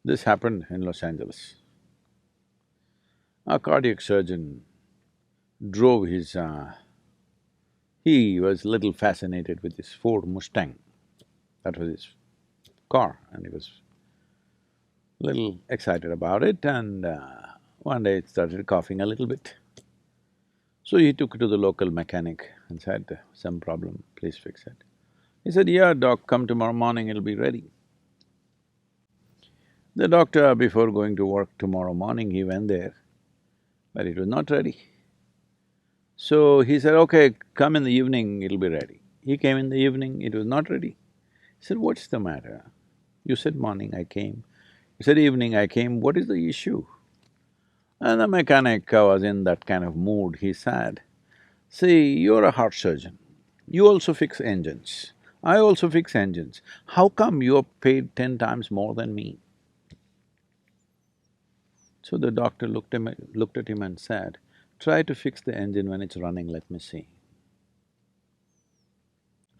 This happened in Los Angeles. A cardiac surgeon drove he was little fascinated with his Ford Mustang. That was his car, and he was little excited about it, and one day it started coughing a little bit. So he took it to the local mechanic and said, some problem, please fix it. He said, yeah, doc, come tomorrow morning, it'll be ready. The doctor, before going to work tomorrow morning, he went there, but it was not ready. So he said, okay, come in the evening, it'll be ready. He came in the evening, it was not ready. He said, what's the matter? You said morning, I came. He said, evening, I came, what is the issue? And the mechanic was in that kind of mood, he said, see, you're a heart surgeon, you also fix engines, I also fix engines. How come you're paid 10 times more than me? So the doctor looked at him and said, try to fix the engine when it's running, let me see.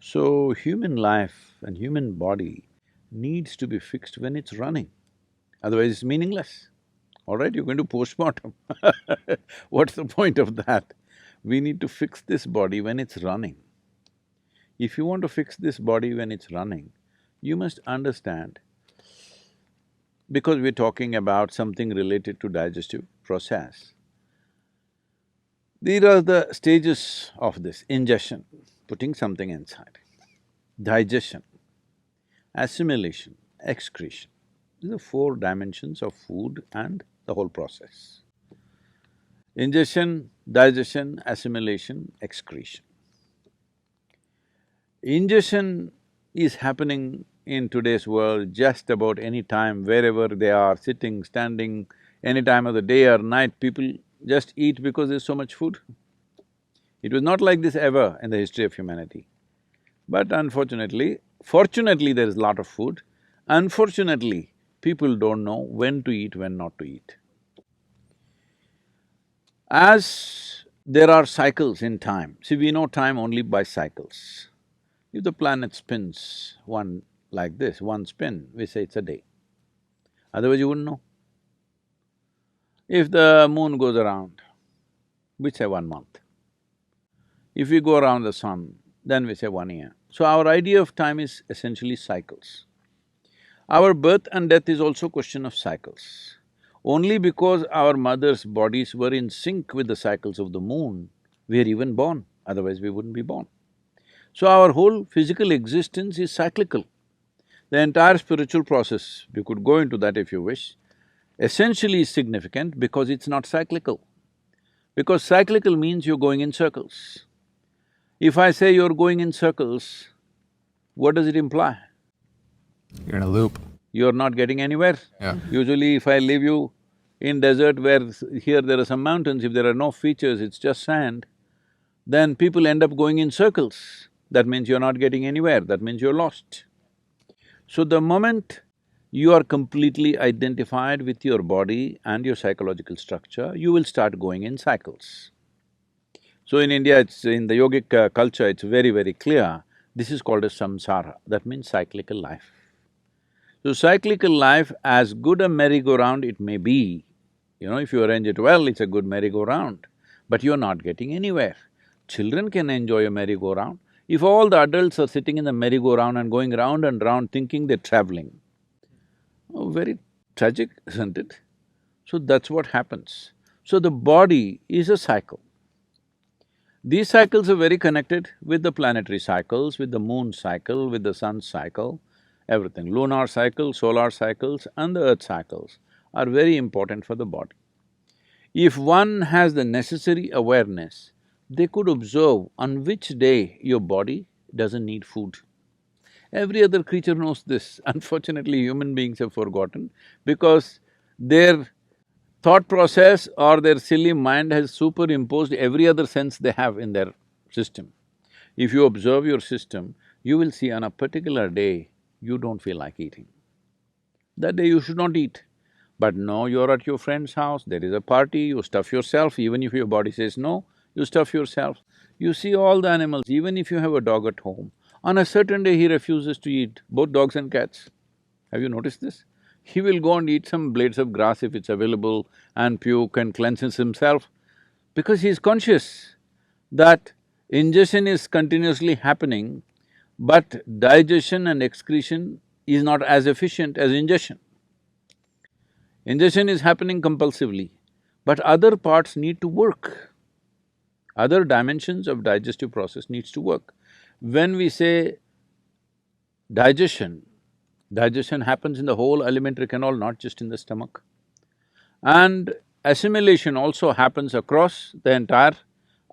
So human life and human body needs to be fixed when it's running, otherwise it's meaningless. All right, you're going to postmortem what's the point of that? We need to fix this body when it's running. If you want to fix this body when it's running, you must understand, because we're talking about something related to digestive process, these are the stages of this: ingestion, putting something inside; digestion, assimilation, excretion. These are four dimensions of food and the whole process. Ingestion, digestion, assimilation, excretion. Ingestion is happening in today's world just about any time, wherever they are, sitting, standing, any time of the day or night, people just eat because there's so much food. It was not like this ever in the history of humanity. But unfortunately, fortunately there is a lot of food. Unfortunately, people don't know when to eat, when not to eat. As there are cycles in time, see, we know time only by cycles. If the planet spins one like this, one spin, we say it's a day. Otherwise you wouldn't know. If the moon goes around, we say 1 month. If we go around the sun, then we say 1 year. So our idea of time is essentially cycles. Our birth and death is also a question of cycles. Only because our mothers' bodies were in sync with the cycles of the moon, we are even born, otherwise we wouldn't be born. So our whole physical existence is cyclical. The entire spiritual process, we could go into that if you wish, essentially is significant because it's not cyclical. Because cyclical means you're going in circles. If I say you're going in circles, what does it imply? You're in a loop. You're not getting anywhere. Yeah. Usually if I leave you in desert where here there are some mountains, if there are no features, it's just sand, then people end up going in circles. That means you're not getting anywhere, that means you're lost. So the moment you are completely identified with your body and your psychological structure, you will start going in cycles. So in India, it's… in the yogic culture, it's very, very clear, this is called as samsara, that means cyclical life. So cyclical life, as good a merry-go-round it may be, if you arrange it well, it's a good merry-go-round, but you're not getting anywhere. Children can enjoy a merry-go-round. If all the adults are sitting in the merry-go-round and going round and round thinking they're traveling, oh, very tragic, isn't it? So that's what happens. So the body is a cycle. These cycles are very connected with the planetary cycles, with the moon cycle, with the sun cycle, everything. Lunar cycle, solar cycles and the earth cycles are very important for the body. If one has the necessary awareness, they could observe on which day your body doesn't need food. Every other creature knows this. Unfortunately, human beings have forgotten because their thought process or their silly mind has superimposed every other sense they have in their system. If you observe your system, you will see on a particular day, you don't feel like eating. That day you should not eat. But no, you're at your friend's house, there is a party, you stuff yourself, even if your body says no, you stuff yourself. You see all the animals, even if you have a dog at home, on a certain day he refuses to eat, both dogs and cats. Have you noticed this? he will go and eat some blades of grass if it's available and puke and cleanses himself, because he's conscious that ingestion is continuously happening, but digestion and excretion is not as efficient as ingestion. Ingestion is happening compulsively, but other parts need to work. Other dimensions of digestive process needs to work. When we say digestion, digestion happens in the whole alimentary canal, not just in the stomach. And assimilation also happens across the entire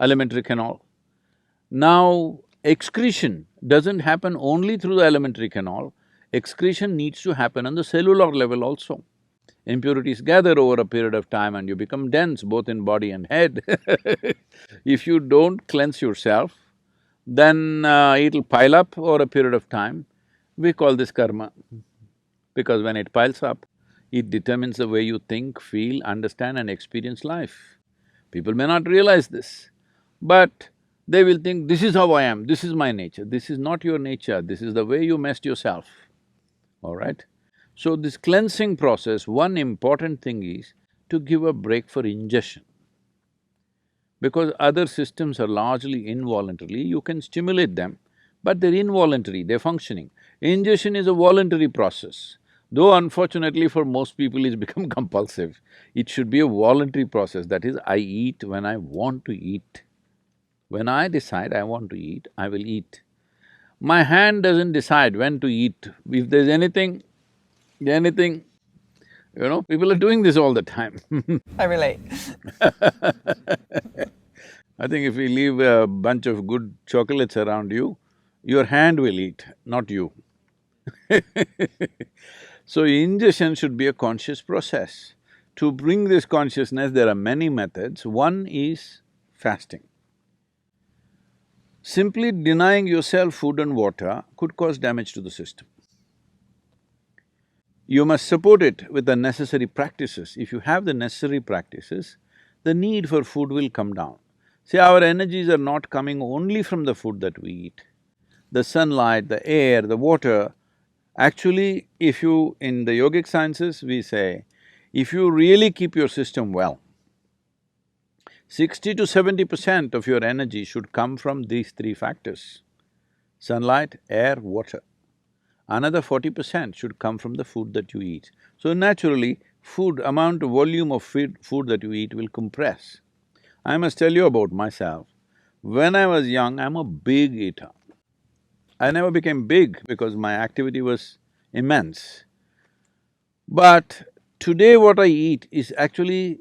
alimentary canal. Now, excretion doesn't happen only through the alimentary canal, excretion needs to happen on the cellular level also. Impurities gather over a period of time and you become dense both in body and head. If you don't cleanse yourself, then it'll pile up over a period of time. We call this karma, because when it piles up, it determines the way you think, feel, understand and experience life. People may not realize this, but they will think, this is how I am, this is my nature. This is not your nature, this is the way you messed yourself, all right? So this cleansing process, one important thing is to give a break for ingestion. Because other systems are largely involuntary, you can stimulate them, but they're involuntary, they're functioning. Ingestion is a voluntary process, though unfortunately for most people it's become compulsive. It should be a voluntary process, that is, I eat when I want to eat. When I decide I want to eat, I will eat. My hand doesn't decide when to eat. If there's anything, people are doing this all the time. I relate. I think if we leave a bunch of good chocolates around you, your hand will eat, not you. So ingestion should be a conscious process. To bring this consciousness, there are many methods. One is fasting. Simply denying yourself food and water could cause damage to the system. You must support it with the necessary practices. If you have the necessary practices, the need for food will come down. See, our energies are not coming only from the food that we eat. The sunlight, the air, the water, actually, if you… in the yogic sciences, we say, if you really keep your system well, 60 to 70% of your energy should come from these three factors: sunlight, air, water. Another 40% should come from the food that you eat. So naturally, amount of volume of food that you eat will compress. I must tell you about myself. When I was young, I'm a big eater. I never became big because my activity was immense. But today what I eat is actually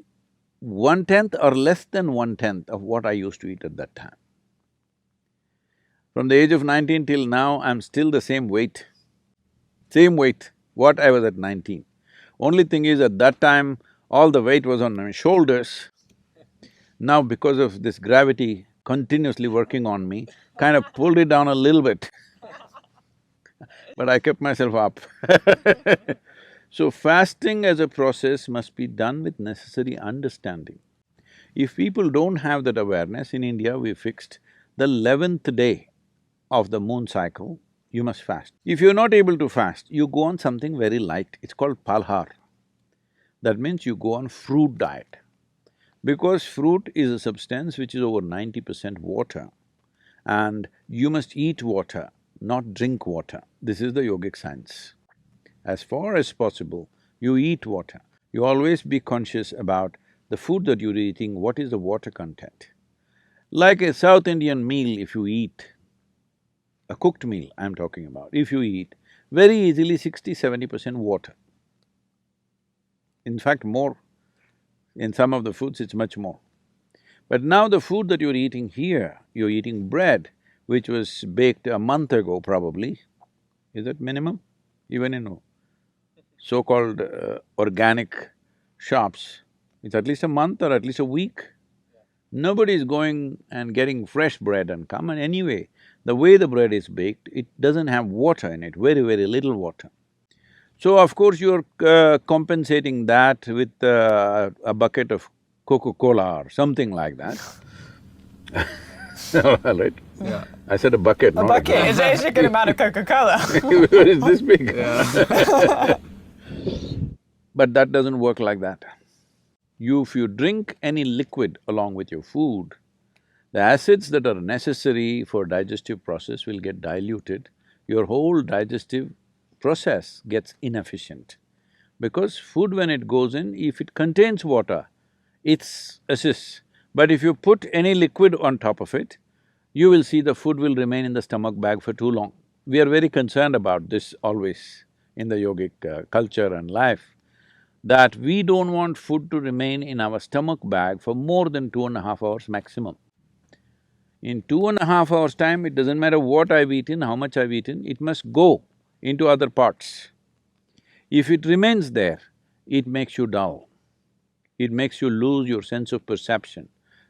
1/10 or less than 1/10 of what I used to eat at that time. From the age of 19 till now, I'm still the same weight. Same weight, what I was at 19. Only thing is, at that time, all the weight was on my shoulders. Now because of this gravity continuously working on me, kind of pulled it down a little bit. But I kept myself up. So fasting as a process must be done with necessary understanding. If people don't have that awareness, in India we fixed the 11th day of the moon cycle, you must fast. If you're not able to fast, you go on something very light, it's called palhar. That means you go on fruit diet. Because fruit is a substance which is over 90% water, and you must eat water, not drink water. This is the yogic science. As far as possible, you eat water. You always be conscious about the food that you're eating, what is the water content. Like a South Indian meal, if you eat, a cooked meal I'm talking about, if you eat, very easily 60–70% water. In fact, more. In some of the foods, it's much more. But now the food that you're eating here, you're eating bread, which was baked a month ago probably. Is that minimum? Even in so-called organic shops, it's at least a month or at least a week. Nobody is going and getting fresh bread and come, and anyway, the way the bread is baked, it doesn't have water in it, very, very little water. So of course you're compensating that with a bucket of Coca-Cola or something like that. Right? Yeah. I said a bucket, A not bucket a is a good amount of Coca-Cola. glass. It's this big. Yeah. But that doesn't work like that. If you drink any liquid along with your food, the acids that are necessary for digestive process will get diluted, your whole digestive process gets inefficient. Because food when it goes in, if it contains water, it's assists. But if you put any liquid on top of it, you will see the food will remain in the stomach bag for too long. We are very concerned about this always in the yogic culture and life, that we don't want food to remain in our stomach bag for more than 2.5 hours maximum. In 2.5 hours' time, it doesn't matter what I've eaten, how much I've eaten, it must go into other parts. If it remains there, it makes you dull. It makes you lose your sense of perception.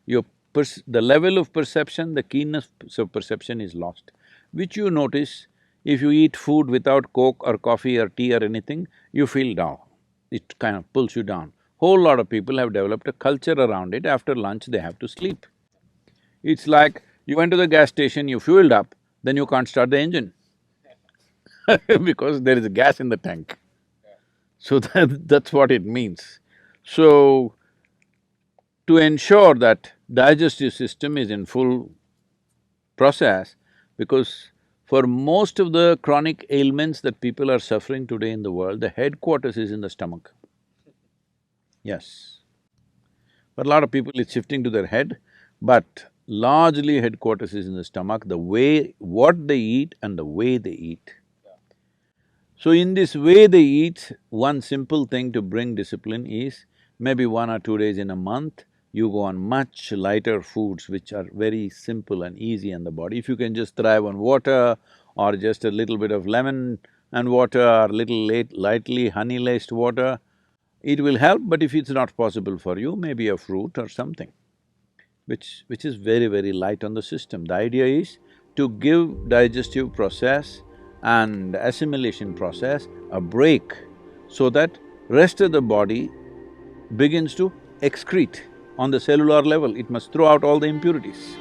The level of perception, the keenness of perception is lost, which you notice if you eat food without Coke or coffee or tea or anything, you feel dull. It kind of pulls you down. Whole lot of people have developed a culture around it. After lunch, they have to sleep. It's like you went to the gas station, you fueled up, then you can't start the engine because there is gas in the tank. So that's what it means. So, to ensure that digestive system is in full process, because for most of the chronic ailments that people are suffering today in the world, the headquarters is in the stomach. Yes. For a lot of people it's shifting to their head, but largely headquarters is in the stomach, the way… what they eat and the way they eat. So in this way they eat, one simple thing to bring discipline is maybe 1 or 2 days in a month, you go on much lighter foods which are very simple and easy on the body. If you can just thrive on water or just a little bit of lemon and water or lightly honey-laced water, it will help, but if it's not possible for you, maybe a fruit or something, which is very, very light on the system. The idea is to give digestive process and assimilation process a break so that rest of the body begins to excrete on the cellular level, it must throw out all the impurities.